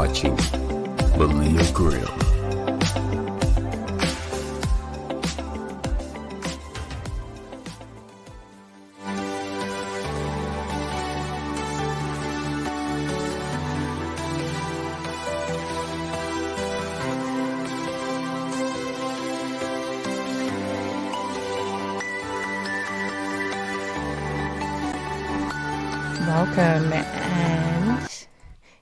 watching Malia Grimm. Welcome, and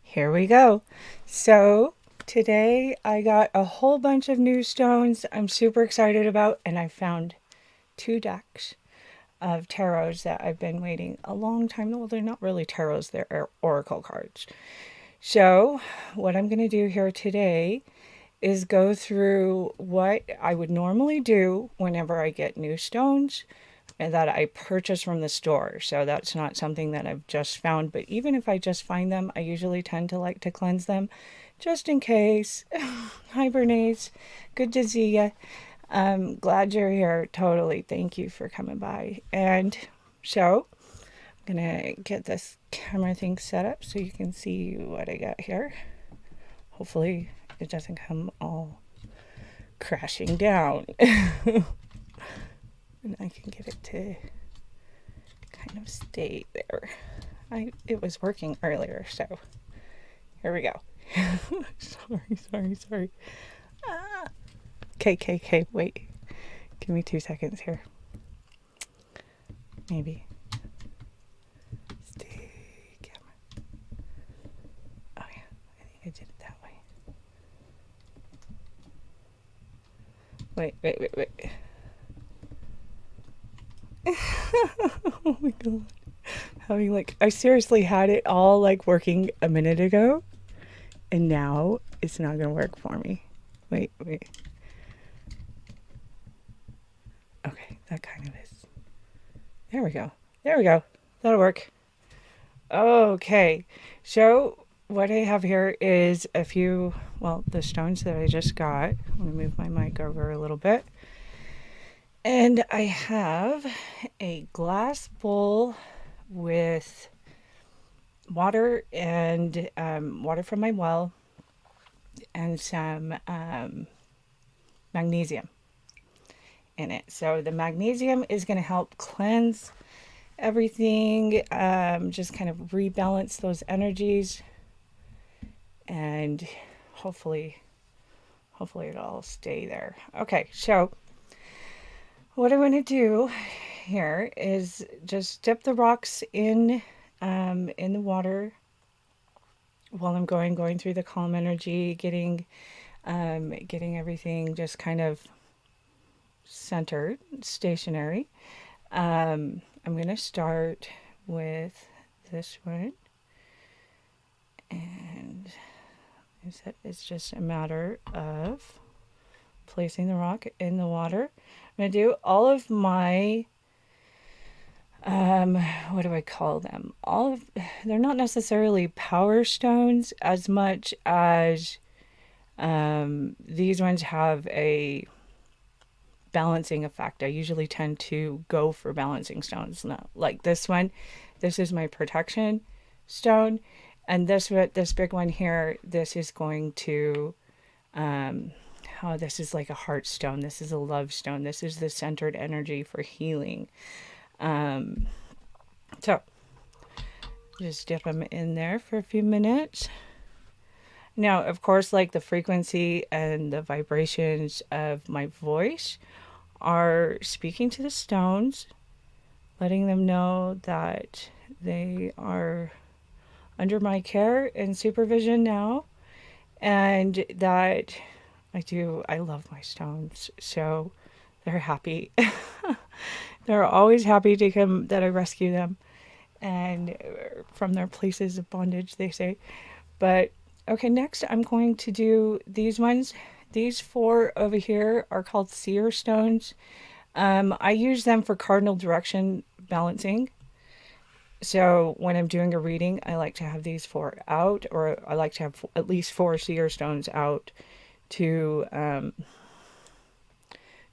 here we go. So today I got a whole bunch of new stones I'm super excited about, and I found 2 decks of tarots that I've been waiting a long time. Well, they're not really tarots, they're oracle cards. So what I'm going to do here today is go through what I would normally do whenever I get new stones and that I purchase from the store. So that's not something that I've just found, but even if I just find them, I usually tend to like to cleanse them just in case. Hi Bernice, good to see you. Glad you're here, totally. Thank you for coming by. And so I'm gonna get this camera thing set up so you can see what I got here. Hopefully it doesn't come all crashing down. And I can get it to kind of stay there. It was working earlier, so here we go. Sorry. Okay, wait. Give me 2 seconds here. Maybe. Stay camera. Oh yeah, I think I did it that way. Wait. Oh my god. I seriously had it all working a minute ago, and now it's not gonna work for me. Wait. Okay, that kind of is. There we go. That'll work. Okay, so what I have here is a few, the stones that I just got. I'm gonna move my mic over a little bit. And I have a glass bowl with water and water from my well and some magnesium in it. So the magnesium is going to help cleanse everything, just kind of rebalance those energies, and hopefully it'll all stay there. Okay, so what I'm going to do here is just dip the rocks in the water while I'm going through the calm energy, getting everything just kind of centered, stationary. I'm going to start with this one, and it's just a matter of placing the rock in the water. I'm going to do all of my, what do I call them? They're not necessarily power stones as much as these ones have a balancing effect. I usually tend to go for balancing stones. Not like this one. This is my protection stone. And this big one here, this is going to, this is like a heart stone. This is a love stone. This is the centered energy for healing. So just dip them in there for a few minutes. Now, of course, the frequency and the vibrations of my voice are speaking to the stones, letting them know that they are under my care and supervision now, and that I love my stones, so they're happy. They're always happy to come, that I rescue them and from their places of bondage, they say. But okay, next I'm going to do these ones. These 4 over here are called seer stones. I use them for cardinal direction balancing. So when I'm doing a reading, I like to have these 4 out, or I like to have at least 4 seer stones out to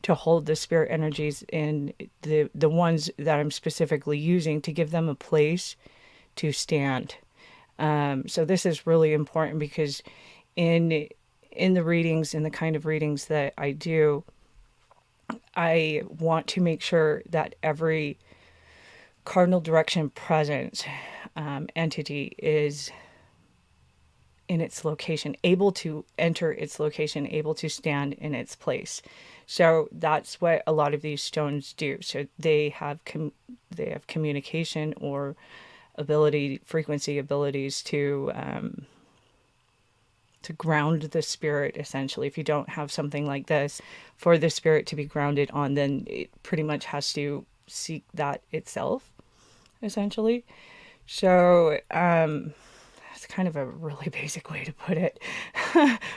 hold the spirit energies in the ones that I'm specifically using, to give them a place to stand. So this is really important because in the readings, in the kind of readings that I do, I want to make sure that every cardinal direction present entity is in its location, able to enter its location, able to stand in its place. So that's what a lot of these stones do. So they have communication or frequency abilities to ground the spirit. Essentially, if you don't have something like this for the spirit to be grounded on, then it pretty much has to seek that itself, essentially. So it's kind of a really basic way to put it.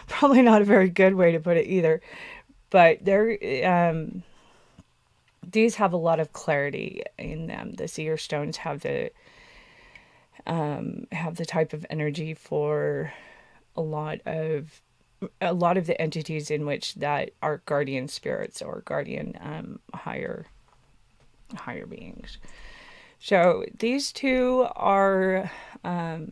Probably not a very good way to put it either. But these have a lot of clarity in them. The seer stones have the type of energy for a lot of the entities in which that are guardian spirits or guardian higher beings. So these two are, I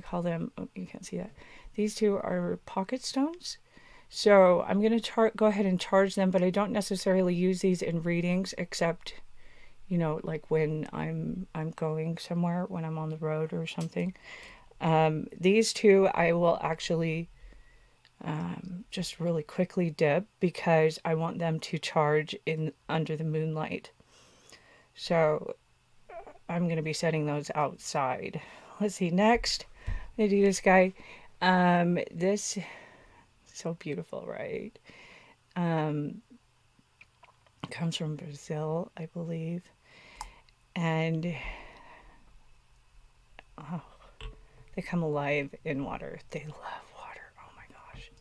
call them, oh, you can't see that. These two are pocket stones. So I'm going to go ahead and charge them, but I don't necessarily use these in readings except, like when I'm going somewhere, when I'm on the road or something. These two I will actually just really quickly dip because I want them to charge in under the moonlight. So I'm going to be setting those outside. Let's see, next I'm going to do this guy. This so beautiful, right? Comes from Brazil, I believe. And oh, they come alive in water. They love water. Oh my gosh.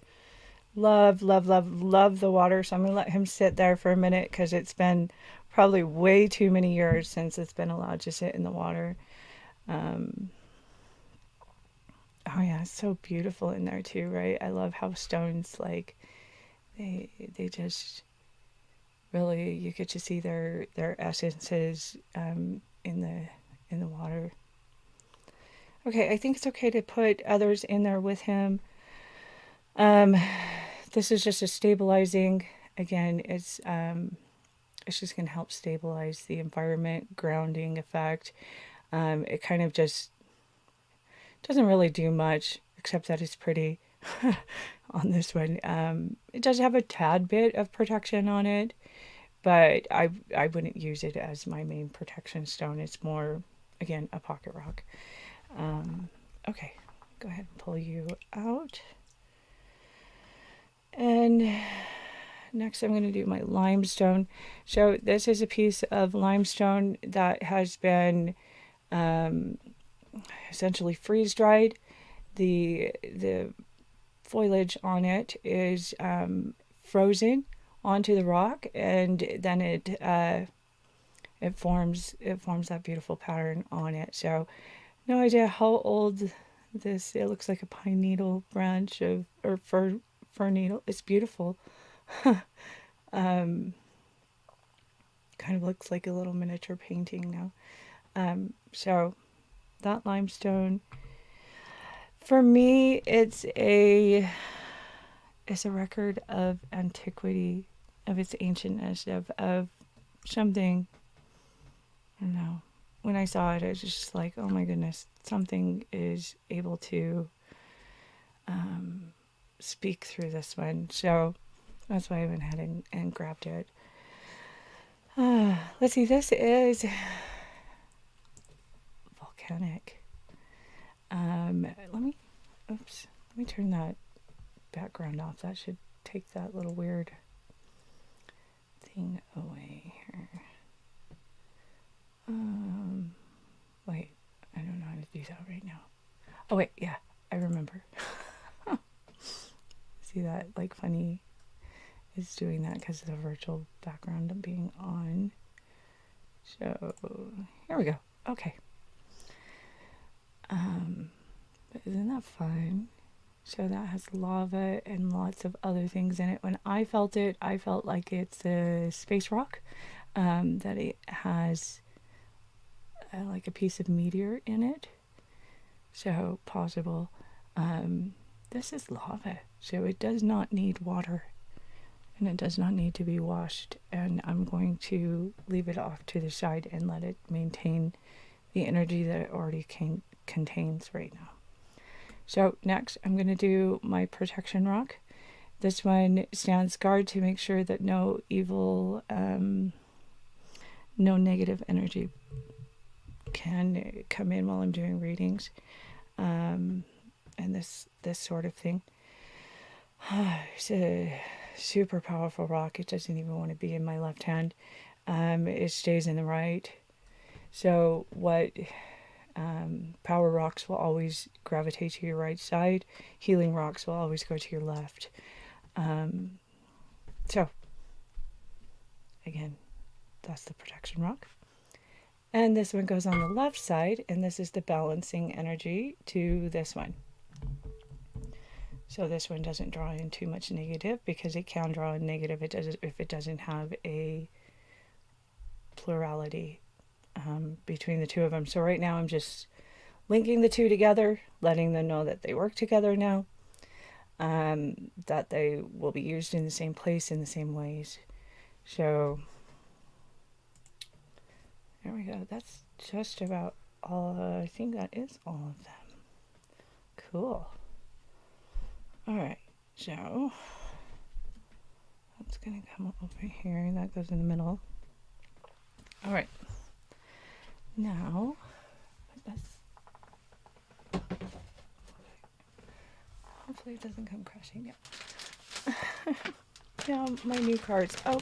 Love, love, love, love the water. So I'm going to let him sit there for a minute because it's been probably way too many years since it's been allowed to sit in the water. Oh yeah, it's so beautiful in there too, right? I love how stones, like, they just really, you get to see their essences in the water. Okay, I think it's okay to put others in there with him. This is just a stabilizing. Again, it's just going to help stabilize the environment, grounding effect. It kind of just doesn't really do much except that it's pretty on this one. It does have a tad bit of protection on it, but I wouldn't use it as my main protection stone. It's more, again, a pocket rock. Okay, go ahead and pull you out. And next I'm going to do my limestone. So this is a piece of limestone that has been essentially freeze dried. The foliage on it is frozen onto the rock, and then it forms that beautiful pattern on it. So no idea how old this. It looks like a pine needle branch or fir needle. It's beautiful. Kind of looks like a little miniature painting now. So that limestone, for me, it's a record of antiquity, of its ancientness, of something. I don't know. When I saw it, I was just like, oh my goodness, something is able to speak through this one. So that's why I went ahead and grabbed it. Let's see, this is volcanic. Let me turn that background off. That should take that little weird thing away here. Wait, I don't know how to do that right now. Oh wait, yeah, I remember. See that, like, funny is doing that because of the virtual background being on. So here we go. Okay. But isn't that fun? So that has lava and lots of other things in it. When I felt it, I felt like it's a space rock. That it has like a piece of meteor in it. So possible. This is lava, so it does not need water, and it does not need to be washed. And I'm going to leave it off to the side and let it maintain the energy that it already contains right now. So next, I'm going to do my protection rock. This one stands guard to make sure that no evil, no negative energy can come in while I'm doing readings, and this sort of thing. It's a super powerful rock. It doesn't even want to be in my left hand. It stays in the right. So what power rocks will always gravitate to your right side. Healing rocks will always go to your left. So again, that's the protection rock. And this one goes on the left side, and this is the balancing energy to this one. So this one doesn't draw in too much negative, because it can draw in negative if it doesn't have a plurality between the two of them. So right now I'm just linking the two together, letting them know that they work together now, that they will be used in the same place in the same ways. So there we go. That's just about all. I think that is all of them. Cool. All right. So that's going to come over here. That goes in the middle. All right. Now, hopefully it doesn't come crashing down. Now my new cards. Oh,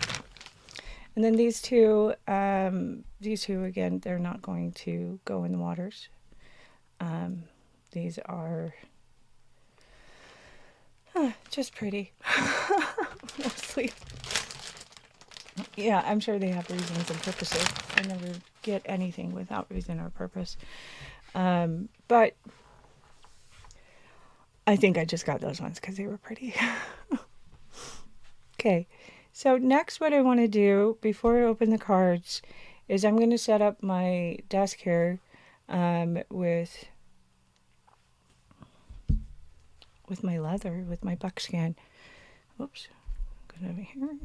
and then these two again, they're not going to go in the waters. These are just pretty, mostly. Yeah, I'm sure they have reasons and purposes. I never get anything without reason or purpose. But I think I just got those ones because they were pretty. Okay, so next what I want to do before I open the cards is I'm going to set up my desk here with my leather, with my buckskin. Oops, go over here.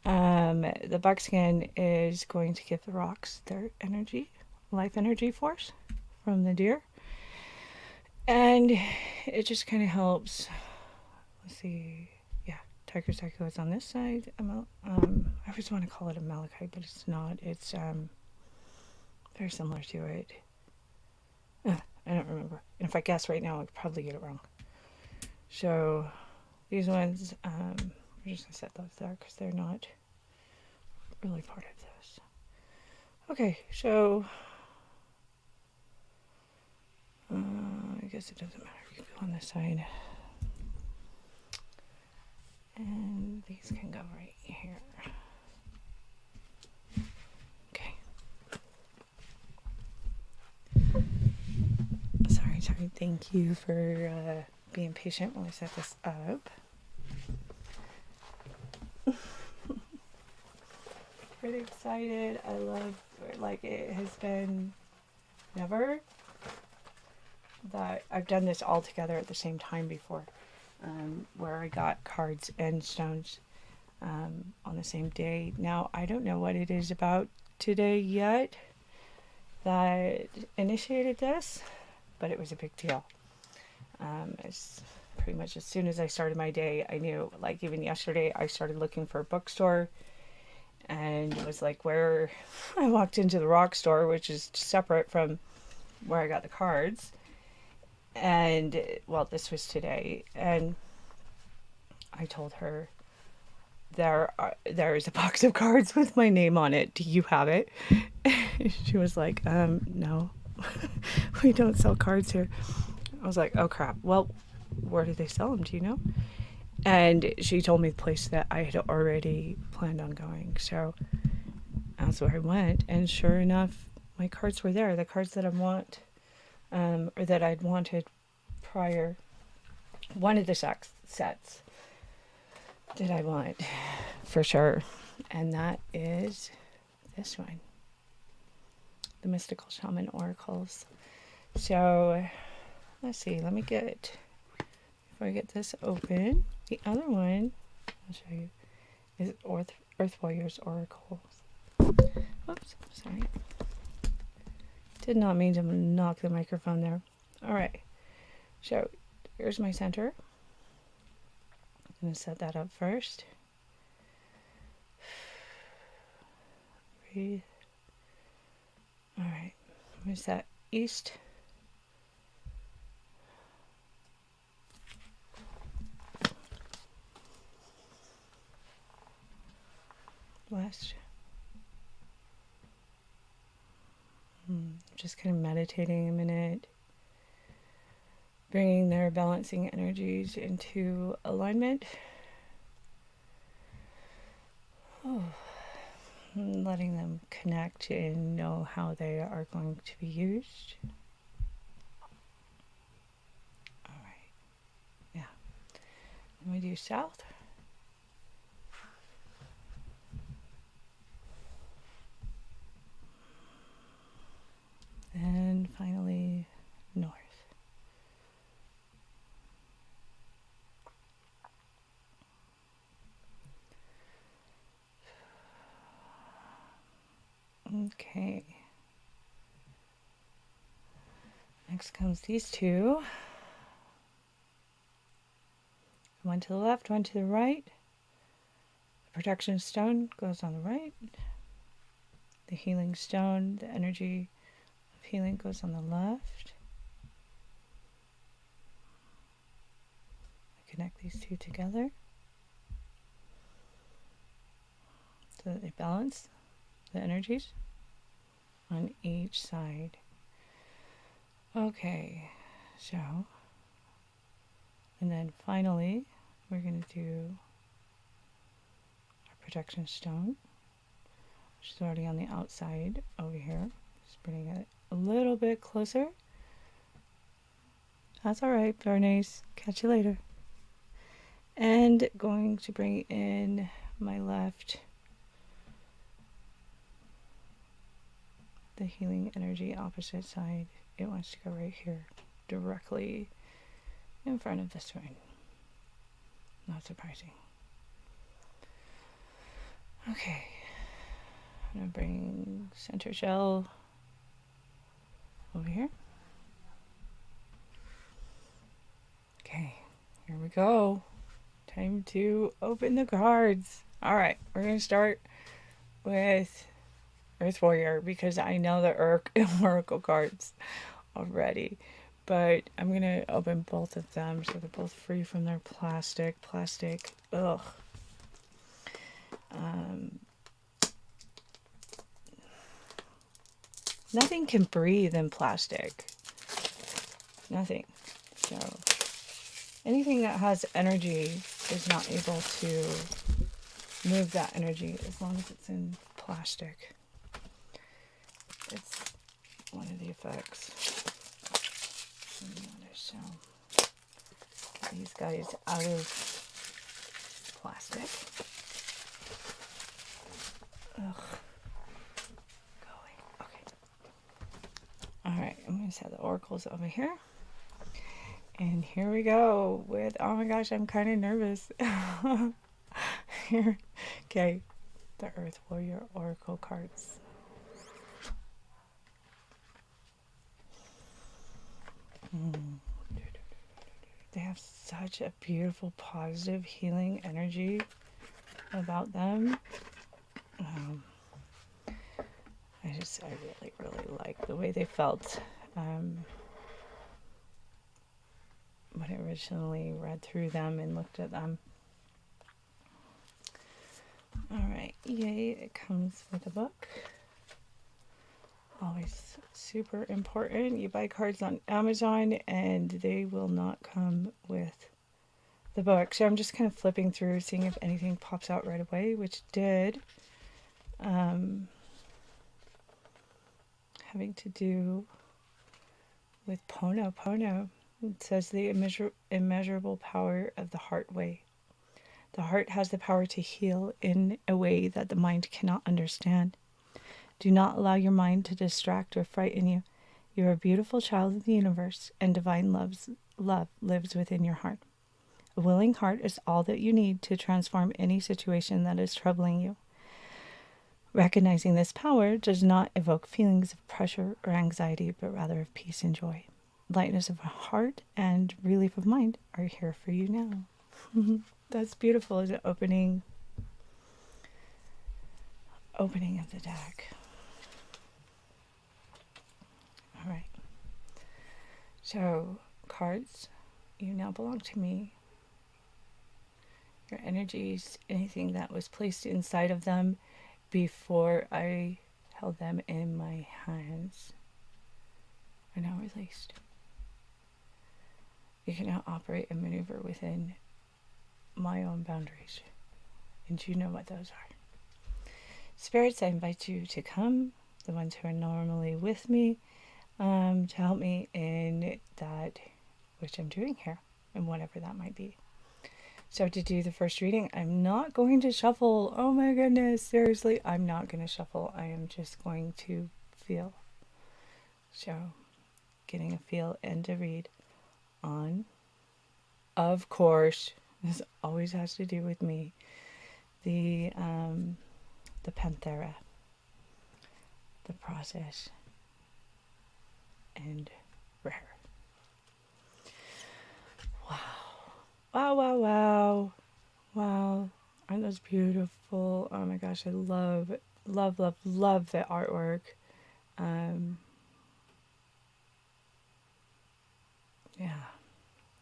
The buckskin is going to give the rocks their energy, life energy force from the deer. And it just kind of helps. Let's see. Yeah, Tiger Psycho is on this side. I always want to call it a malachite, but it's not. It's very similar to it. I don't remember. And if I guess right now, I'd probably get it wrong. So these ones, we're just going to set those there because they're not really part of this. Okay, so I guess it doesn't matter if you go on this side. And these can go right here. Okay. Sorry. Thank you for being patient while I set this up. Pretty excited. I love, like, it has been never that I've done this all together at the same time before, where I got cards and stones on the same day. Now, I don't know what it is about today yet that initiated this, but it was a big deal. It's pretty much as soon as I started my day, I knew, like even yesterday, I started looking for a bookstore, and it was like where I walked into the rock store, which is separate from where I got the cards. And well, this was today, and I told her there is a box of cards with my name on it. Do you have it? She was like, no, we don't sell cards here. I was like, oh crap. Well, where do they sell them? Do you know? And she told me the place that I had already planned on going. So that's where I went. And sure enough, my cards were there. The cards that I want, or that I'd wanted prior. One of the sets that I want for sure. And that is this one. The Mystical Shaman Oracles. So let's see, let me get, before I get this open, the other one I'll show you is Earth Warriors Oracle. Oops, sorry. Did not mean to knock the microphone there. All right, so here's my center. I'm going to set that up first. Breathe. All right, I'm going to set east. West. Just kind of meditating a minute, bringing their balancing energies into alignment. Letting them connect and know how they are going to be used. All right. Yeah. And we do south. And finally, north. Okay. Next comes these two. One to the left, one to the right. The protection stone goes on the right. The healing stone, the energy of healing, goes on the left. I connect these two together so that they balance the energies on each side. Okay, so, and then finally, we're going to do our protection stone, which is already on the outside over here. Just bringing it a little bit closer. That's all right, Bernays. Catch you later. And going to bring in my left, the healing energy opposite side. It wants to go right here, directly in front of this one. Not surprising. Okay, I'm going to bring center shell over here. Okay, here we go. Time to open the cards. All right, we're going to start with Earth Warrior because I know the Oracle cards already. But I'm going to open both of them so they're both free from their plastic. Ugh. Nothing can breathe in plastic. Nothing. So anything that has energy is not able to move that energy as long as it's in plastic. It's one of the effects. So get these guys out of plastic. Ugh. Going. Okay. Alright, I'm going to set the oracles over here. And here we go with, oh my gosh, I'm kind of nervous. Here. Okay, the Earth Warrior Oracle cards. They have such a beautiful, positive, healing energy about them. I really, really like the way they felt when I originally read through them and looked at them. Alright, yay, it comes with a book. Always super important. You buy cards on Amazon and they will not come with the book. So I'm just kind of flipping through, seeing if anything pops out right away, which did. Having to do with Pono Pono. It says the immeasurable power of the heart way. The heart has the power to heal in a way that the mind cannot understand. Do not allow your mind to distract or frighten you. You are a beautiful child of the universe, and divine love lives within your heart. A willing heart is all that you need to transform any situation that is troubling you. Recognizing this power does not evoke feelings of pressure or anxiety, but rather of peace and joy. Lightness of heart and relief of mind are here for you now. That's beautiful as an opening of the deck. All right. So, cards, you now belong to me. Your energies, anything that was placed inside of them before I held them in my hands, are now released. You can now operate and maneuver within my own boundaries, and you know what those are. Spirits, I invite you to come, the ones who are normally with me, to help me in that which I'm doing here, and whatever that might be. So to do the first reading, I'm not going to shuffle. Oh my goodness, seriously, I'm not going to shuffle. I am just going to feel. So, getting a feel and a read on, of course, this always has to do with me, the Panthera, the process, and rare. Wow. Aren't those beautiful? Oh my gosh, I love the artwork.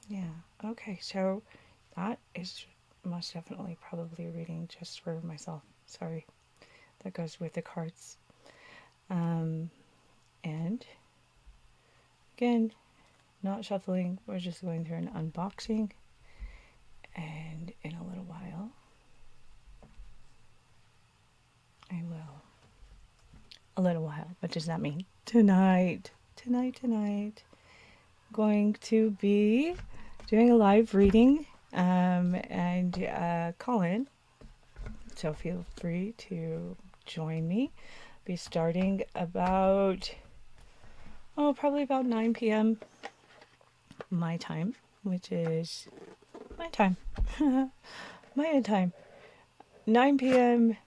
Yeah. Okay, so that is most definitely probably a reading just for myself. Sorry. That goes with the cards. And again, not shuffling. We're just going through an unboxing. And in a little while, I will. A little while. What does that mean? Tonight. Going to be doing a live reading and call in. So feel free to join me. Be starting about, probably about 9 p.m. my time, which is my time. My time. 9 p.m.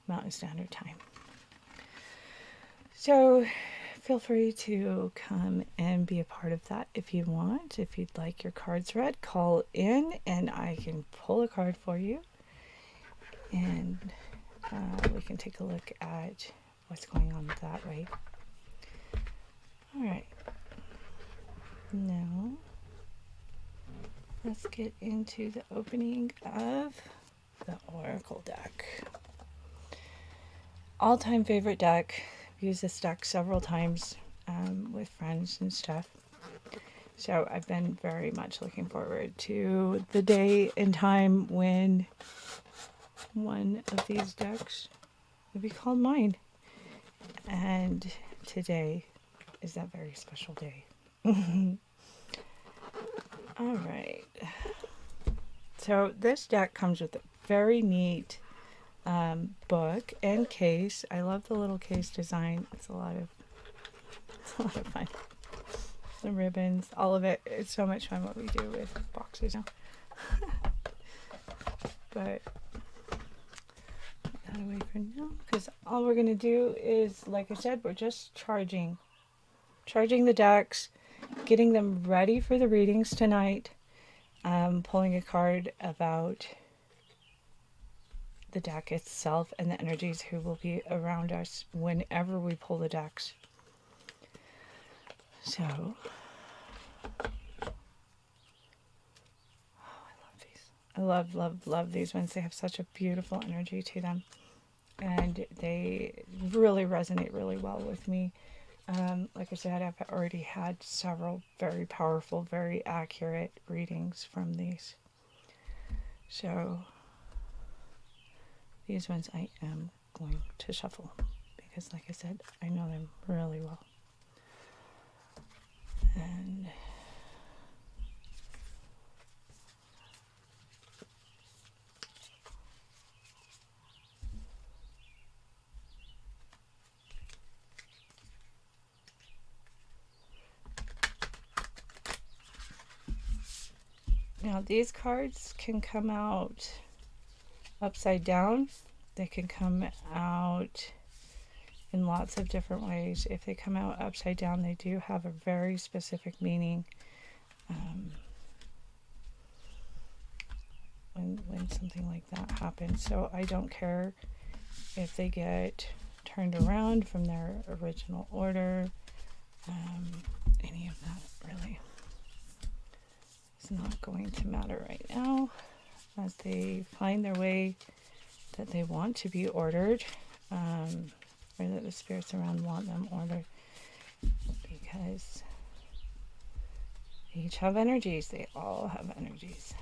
Mountain Standard Time. So feel free to come and be a part of that if you want. If you'd like your cards read, call in and I can pull a card for you. And we can take a look at what's going on that way. All right. Now, let's get into the opening of the Oracle deck. All-time favorite deck. I've used this deck several times with friends and stuff. So I've been very much looking forward to the day and time when one of these decks will be called mine. And today is that very special day. All right. So this deck comes with a very neat book and case. I love the little case design. It's a lot of fun. The ribbons, all of it. It's so much fun what we do with boxes now. But put that away for now, because all we're going to do is, like I said, we're just charging the decks, getting them ready for the readings tonight, pulling a card about the deck itself and the energies who will be around us whenever we pull the decks. So, I love these. I love these ones. They have such a beautiful energy to them. And they really resonate really well with me. Like I said, I've already had several very powerful, very accurate readings from these. So, these ones I am going to shuffle because, like I said, I know them really well. And Now these cards can come out upside down. They can come out in lots of different ways. If they come out upside down, they do have a very specific meaning. When something like that happens. So I don't care if they get turned around from their original order. Any of that really is not going to matter right now as they find their way that they want to be ordered, or that the spirits around want them ordered, because they each have energies. They all have energies.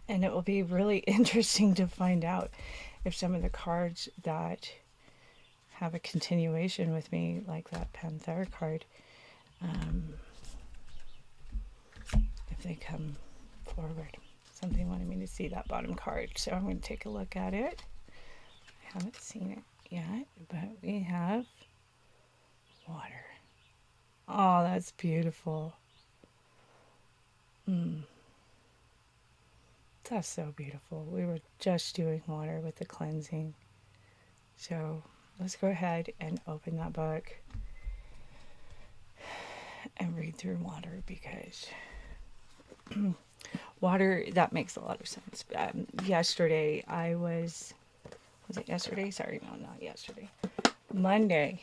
And it will be really interesting to find out if some of the cards that have a continuation with me, like that Panthera card, if they come forward. Something wanted me to see that bottom card, so I'm going to take a look at it. I haven't seen it yet, but we have water. Oh, that's beautiful. That's so beautiful. We were just doing water with the cleansing. So let's go ahead and open that book and read through water, because water, that makes a lot of sense. Yesterday was it yesterday? Sorry, no, not yesterday. Monday,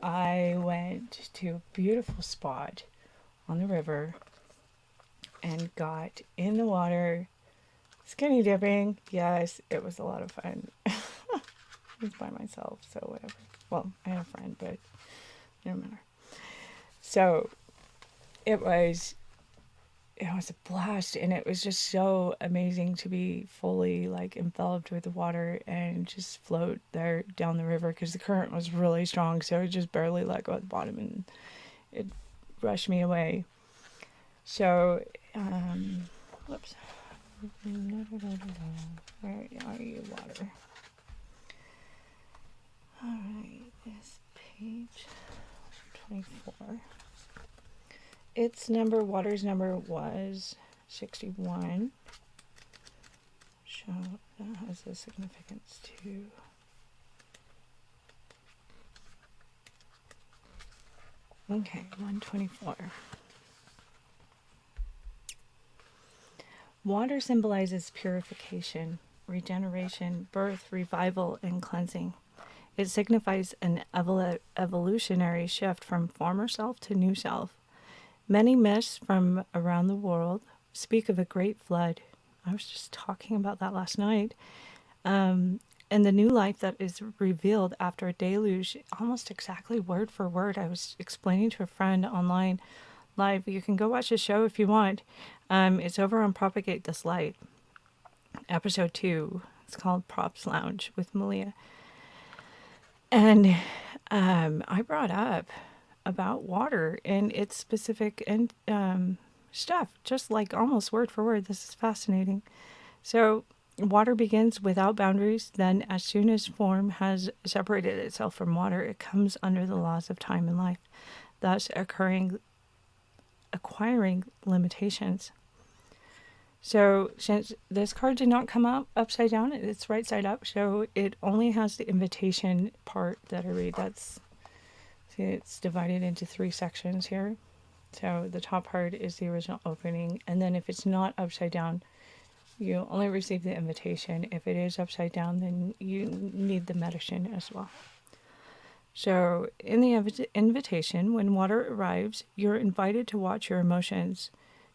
I went to a beautiful spot on the river and got in the water, skinny dipping. Yes, it was a lot of fun. I was by myself, so whatever. Well, I had a friend, but it didn't matter. So it was a blast, and it was just so amazing to be fully like enveloped with the water and just float there down the river, because the current was really strong, so it just barely let go at the bottom and it rushed me away. So whoops, where are you, water? All right, this page 24. Water's number was 61. So that has a significance too. Okay, 124. Water symbolizes purification, regeneration, birth, revival, and cleansing. It signifies an evolutionary shift from former self to new self. Many myths from around the world speak of a great flood. I was just talking about that last night. And the new life that is revealed after a deluge, almost exactly word for word. I was explaining to a friend online live. You can go watch the show if you want. It's over on Propagate This Light, episode 2. It's called Props Lounge with Malia. And I brought up about water and its specific and stuff, just like almost word for word. This is fascinating. So water begins without boundaries. Then as soon as form has separated itself from water, it comes under the laws of time and life, thus acquiring limitations. So since this card did not come up upside down, it's right side up, so it only has the invitation part that I read. It's divided into 3 sections here. So the top part is the original opening, and then if it's not upside down, you only receive the invitation. If it is upside down, then you need the medicine as well. So in the invitation, when water arrives, you're invited to watch your emotions.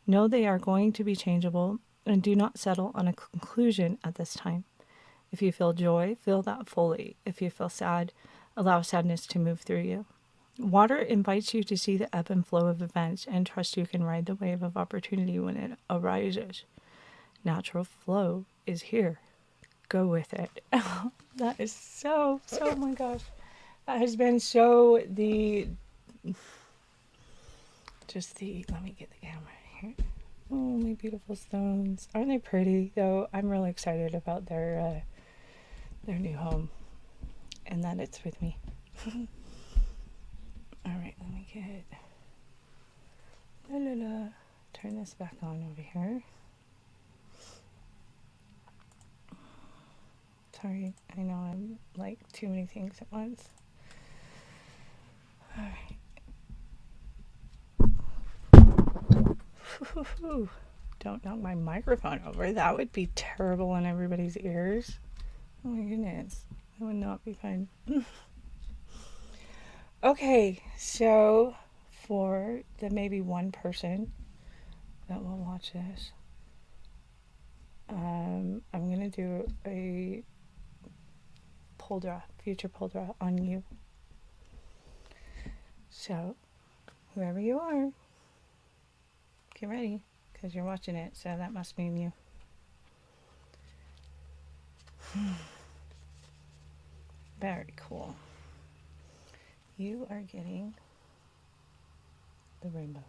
Know they are going to be changeable, and do not settle on a conclusion at this time. If you feel joy, feel that fully. If you feel sad, allow sadness to move through you. Water invites you to see the ebb and flow of events and trust you can ride the wave of opportunity when it arises. Natural flow is here. Go with it. That is so, oh my gosh. That has been so let me get the camera here. Oh, my beautiful stones. Aren't they pretty though? I'm really excited about their new home and that it's with me. All right, let me get turn this back on over here. Sorry, I know I'm like too many things at once. Alright. Don't knock my microphone over. That would be terrible in everybody's ears. Oh my goodness. That would not be fun. Okay, so for the maybe one person that will watch this, I'm going to do a pull draw, future pull draw on you. So, whoever you are, get ready, because you're watching it, so that must mean you. Very cool. You are getting the rainbow.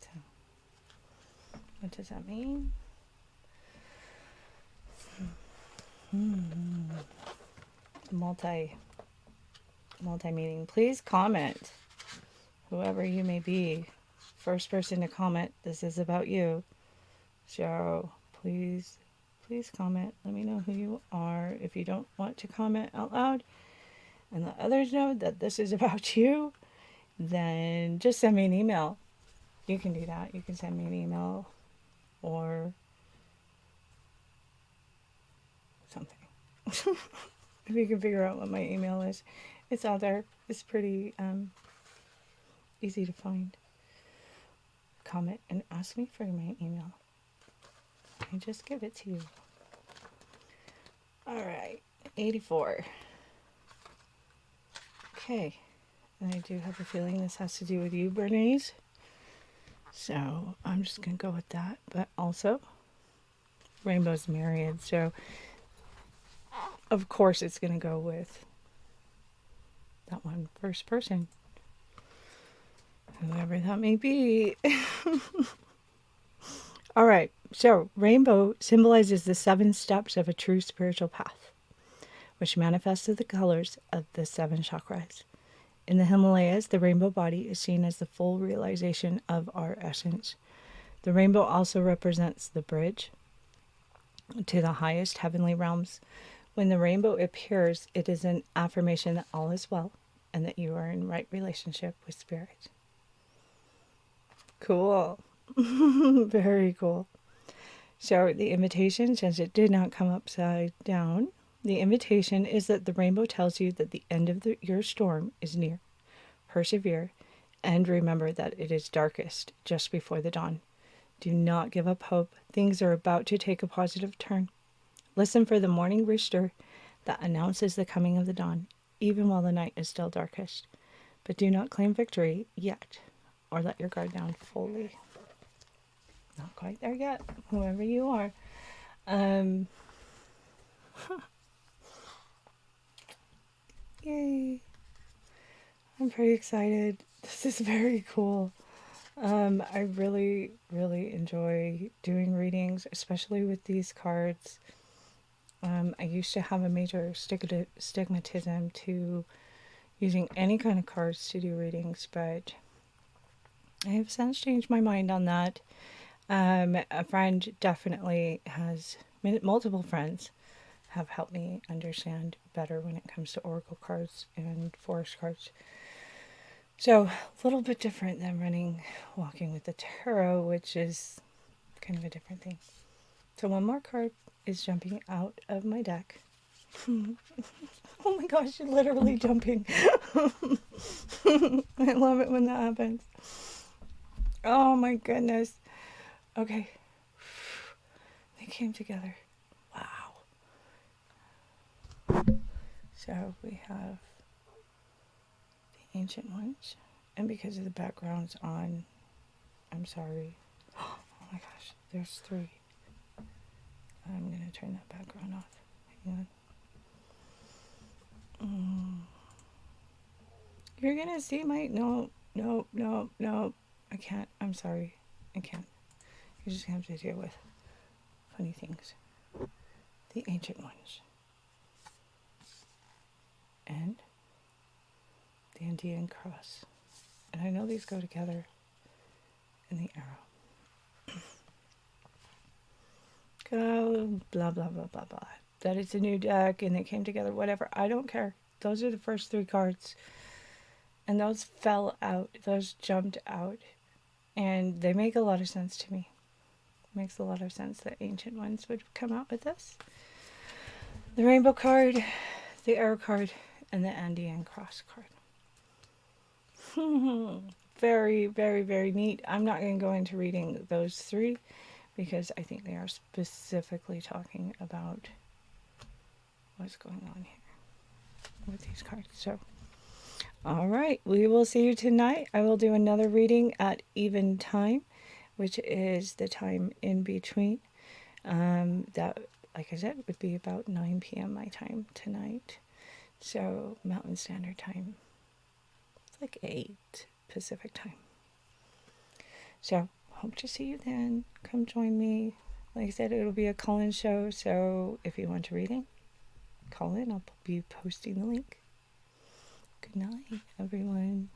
So, what does that mean? Multi-meaning. Please comment, whoever you may be. First person to comment, this is about you. So please comment. Let me know who you are. If you don't want to comment out loud and let others know that this is about you, then just send me an email. You can do that. You can send me an email or something. If you can figure out what my email is, it's out there. It's pretty easy to find. Comment and ask me for my email. I just give it to you. All right, 84. Okay, and I do have a feeling this has to do with you, Bernice. So I'm just gonna go with that. But also, rainbow's myriad. So of course it's gonna go with that one first person, whoever that may be. All right. So, rainbow symbolizes the 7 steps of a true spiritual path, which manifests as the colors of the 7 chakras. In the Himalayas, the rainbow body is seen as the full realization of our essence. The rainbow also represents the bridge to the highest heavenly realms. When the rainbow appears, it is an affirmation that all is well and that you are in right relationship with spirit. Cool. Very cool. So the invitation, since it did not come upside down, the invitation is that the rainbow tells you that the end of your storm is near. Persevere and remember that it is darkest just before the dawn. Do not give up hope. Things are about to take a positive turn. Listen for the morning rooster that announces the coming of the dawn, even while the night is still darkest. But do not claim victory yet, or let your guard down fully. Not quite there yet, whoever you are. Yay. I'm pretty excited. This is very cool. I really, really enjoy doing readings, especially with these cards. I used to have a major stigmatism to using any kind of cards to do readings, but I have since changed my mind on that. A friend definitely has, multiple friends have helped me understand better when it comes to oracle cards and forest cards. So a little bit different than walking with the tarot, which is kind of a different thing. So one more card is jumping out of my deck. Oh my gosh, you're literally jumping. I love it when that happens. Oh my goodness. Okay. They came together. Wow. So we have the ancient ones. And because of the background's on, I'm sorry. Oh my gosh, there's 3. I'm going to turn that background off. Hang on. You're going to see my... No. I can't. I'm sorry. I can't. You're just going to have to deal with funny things. The ancient ones. And the Indian cross. And I know these go together in the arrow. Go, blah, blah, blah, blah, blah. That it's a new deck and they came together, whatever. I don't care. Those are the first 3 cards. And those fell out. Those jumped out. And they make a lot of sense to me. It makes a lot of sense that Ancient Ones would come out with this. The Rainbow card, the Arrow card, and the Andean Cross card. Very, very, very neat. I'm not going to go into reading those 3 because I think they are specifically talking about what's going on here with these cards. So, all right, we will see you tonight. I will do another reading at even time, which is the time in between. That, like I said, would be about 9 p.m. my time tonight. So, Mountain Standard Time. It's like 8 Pacific time. So, hope to see you then. Come join me. Like I said, it'll be a call-in show. So, if you want a reading, call in. I'll be posting the link. Good night, everyone.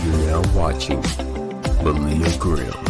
You're now watching Malia Grill.